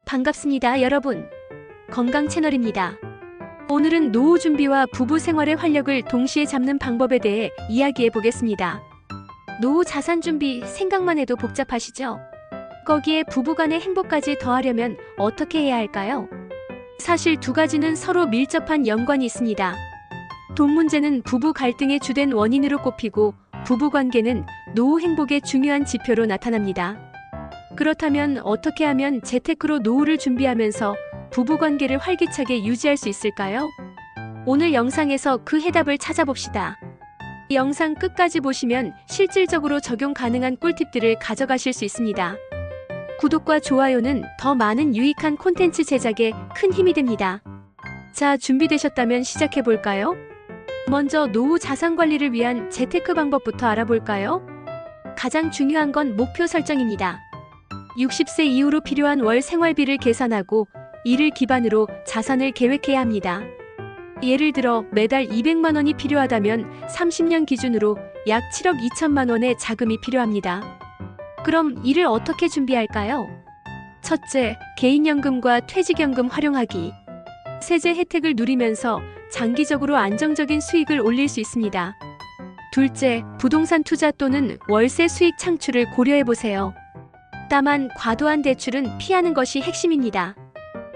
반갑습니다, 여러분. 건강 채널입니다. 오늘은 노후 준비와 부부 생활의 활력을 동시에 잡는 방법에 대해 이야기해 보겠습니다. 노후 자산 준비 생각만 해도 복잡하시죠? 거기에 부부 간의 행복까지 더하려면 어떻게 해야 할까요? 사실 두 가지는 서로 밀접한 연관이 있습니다. 돈 문제는 부부 갈등의 주된 원인으로 꼽히고 부부 관계는 노후 행복의 중요한 지표로 나타납니다. 그렇다면 어떻게 하면 재테크로 노후를 준비하면서 부부 관계를 활기차게 유지할 수 있을까요? 오늘 영상에서 그 해답을 찾아봅시다. 영상 끝까지 보시면 실질적으로 적용 가능한 꿀팁들을 가져가실 수 있습니다. 구독과 좋아요는 더 많은 유익한 콘텐츠 제작에 큰 힘이 됩니다. 자, 준비되셨다면 시작해 볼까요? 먼저 노후 자산 관리를 위한 재테크 방법부터 알아볼까요? 가장 중요한 건 목표 설정입니다. 60세 이후로 필요한 월 생활비를 계산하고 이를 기반으로 자산을 계획해야 합니다. 예를 들어 매달 200만 원이 필요하다면 30년 기준으로 약 7억 2천만 원의 자금이 필요합니다. 그럼 이를 어떻게 준비할까요? 첫째, 개인연금과 퇴직연금 활용하기. 세제 혜택을 누리면서 장기적으로 안정적인 수익을 올릴 수 있습니다. 둘째, 부동산 투자 또는 월세 수익 창출을 고려해보세요. 다만 과도한 대출은 피하는 것이 핵심입니다.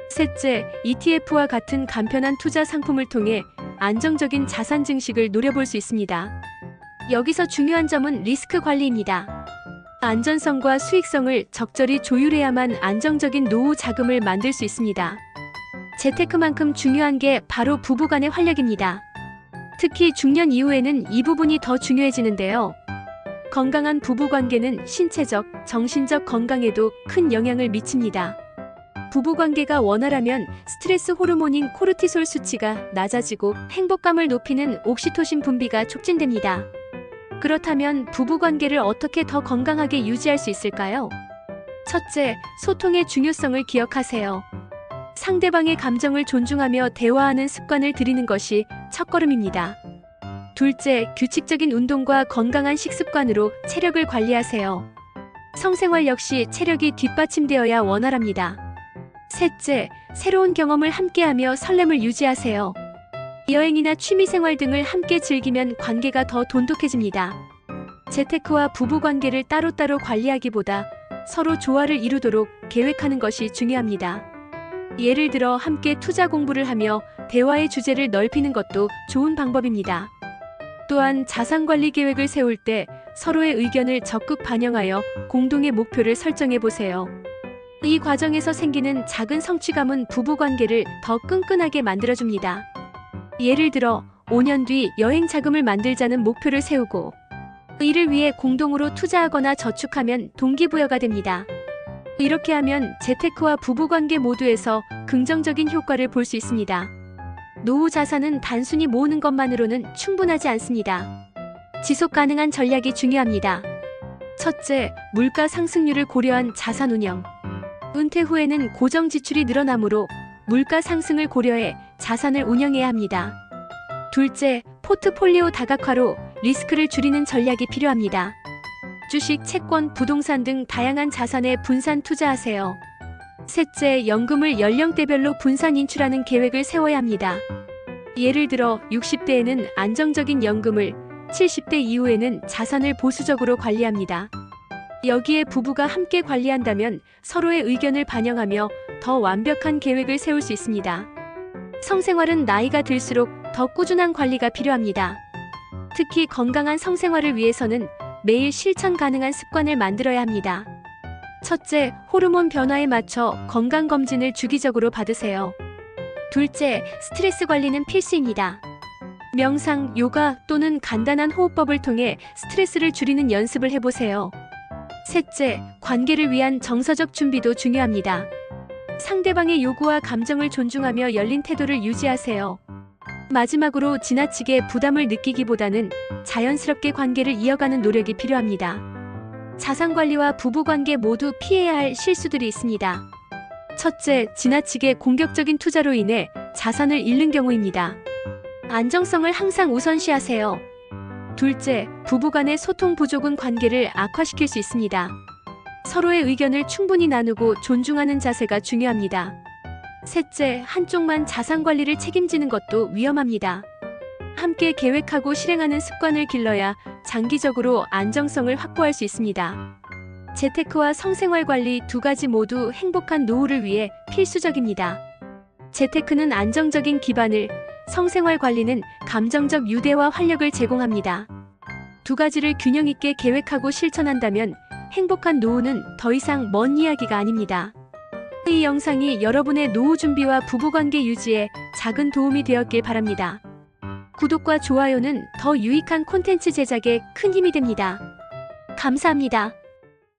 셋째, ETF와 같은 간편한 투자 상품을 통해 안정적인 자산 증식을 노려볼 수 있습니다. 여기서 중요한 점은 리스크 관리입니다. 안전성과 수익성을 적절히 조율해야만 안정적인 노후 자금을 만들 수 있습니다. 재테크만큼 중요한 게 바로 부부간의 활력입니다. 특히 중년 이후에는 이 부분이 더 중요해지는데요. 건강한 부부관계는 신체적, 정신적 건강에도 큰 영향을 미칩니다. 부부관계가 원활하면 스트레스 호르몬인 코르티솔 수치가 낮아지고 행복감을 높이는 옥시토신 분비가 촉진됩니다. 그렇다면 부부관계를 어떻게 더 건강하게 유지할 수 있을까요? 첫째, 소통의 중요성을 기억하세요. 상대방의 감정을 존중하며 대화하는 습관을 들이는 것이 첫걸음입니다. 둘째, 규칙적인 운동과 건강한 식습관으로 체력을 관리하세요. 성생활 역시 체력이 뒷받침되어야 원활합니다. 셋째, 새로운 경험을 함께하며 설렘을 유지하세요. 여행이나 취미생활 등을 함께 즐기면 관계가 더 돈독해집니다. 재테크와 부부관계를 따로따로 관리하기보다 서로 조화를 이루도록 계획하는 것이 중요합니다. 예를 들어 함께 투자 공부를 하며 대화의 주제를 넓히는 것도 좋은 방법입니다. 또한 자산관리 계획을 세울 때 서로의 의견을 적극 반영하여 공동의 목표를 설정해 보세요. 이 과정에서 생기는 작은 성취감은 부부관계를 더 끈끈하게 만들어줍니다. 예를 들어 5년 뒤 여행 자금을 만들자는 목표를 세우고 이를 위해 공동으로 투자하거나 저축하면 동기부여가 됩니다. 이렇게 하면 재테크와 부부관계 모두에서 긍정적인 효과를 볼 수 있습니다. 노후 자산은 단순히 모으는 것만으로는 충분하지 않습니다. 지속 가능한 전략이 중요합니다. 첫째, 물가 상승률을 고려한 자산 운영. 은퇴 후에는 고정 지출이 늘어나므로 물가 상승을 고려해 자산을 운영해야 합니다. 둘째, 포트폴리오 다각화로 리스크를 줄이는 전략이 필요합니다. 주식, 채권, 부동산 등 다양한 자산에 분산 투자하세요. 셋째, 연금을 연령대별로 분산 인출하는 계획을 세워야 합니다. 예를 들어 60대에는 안정적인 연금을, 70대 이후에는 자산을 보수적으로 관리합니다. 여기에 부부가 함께 관리한다면 서로의 의견을 반영하며 더 완벽한 계획을 세울 수 있습니다. 성생활은 나이가 들수록 더 꾸준한 관리가 필요합니다. 특히 건강한 성생활을 위해서는 매일 실천 가능한 습관을 만들어야 합니다. 첫째, 호르몬 변화에 맞춰 건강검진을 주기적으로 받으세요. 둘째, 스트레스 관리는 필수입니다. 명상, 요가 또는 간단한 호흡법을 통해 스트레스를 줄이는 연습을 해보세요. 셋째, 관계를 위한 정서적 준비도 중요합니다. 상대방의 요구와 감정을 존중하며 열린 태도를 유지하세요. 마지막으로 지나치게 부담을 느끼기보다는 자연스럽게 관계를 이어가는 노력이 필요합니다. 자산관리와 부부관계 모두 피해야 할 실수들이 있습니다. 첫째, 지나치게 공격적인 투자로 인해 자산을 잃는 경우입니다. 안정성을 항상 우선시하세요. 둘째, 부부간의 소통 부족은 관계를 악화시킬 수 있습니다. 서로의 의견을 충분히 나누고 존중하는 자세가 중요합니다. 셋째, 한쪽만 자산 관리를 책임지는 것도 위험합니다. 함께 계획하고 실행하는 습관을 길러야 장기적으로 안정성을 확보할 수 있습니다. 재테크와 성생활 관리 두 가지 모두 행복한 노후를 위해 필수적입니다. 재테크는 안정적인 기반을, 성생활 관리는 감정적 유대와 활력을 제공합니다. 두 가지를 균형 있게 계획하고 실천한다면 행복한 노후는 더 이상 먼 이야기가 아닙니다. 이 영상이 여러분의 노후 준비와 부부관계 유지에 작은 도움이 되었길 바랍니다. 구독과 좋아요는 더 유익한 콘텐츠 제작에 큰 힘이 됩니다. 감사합니다.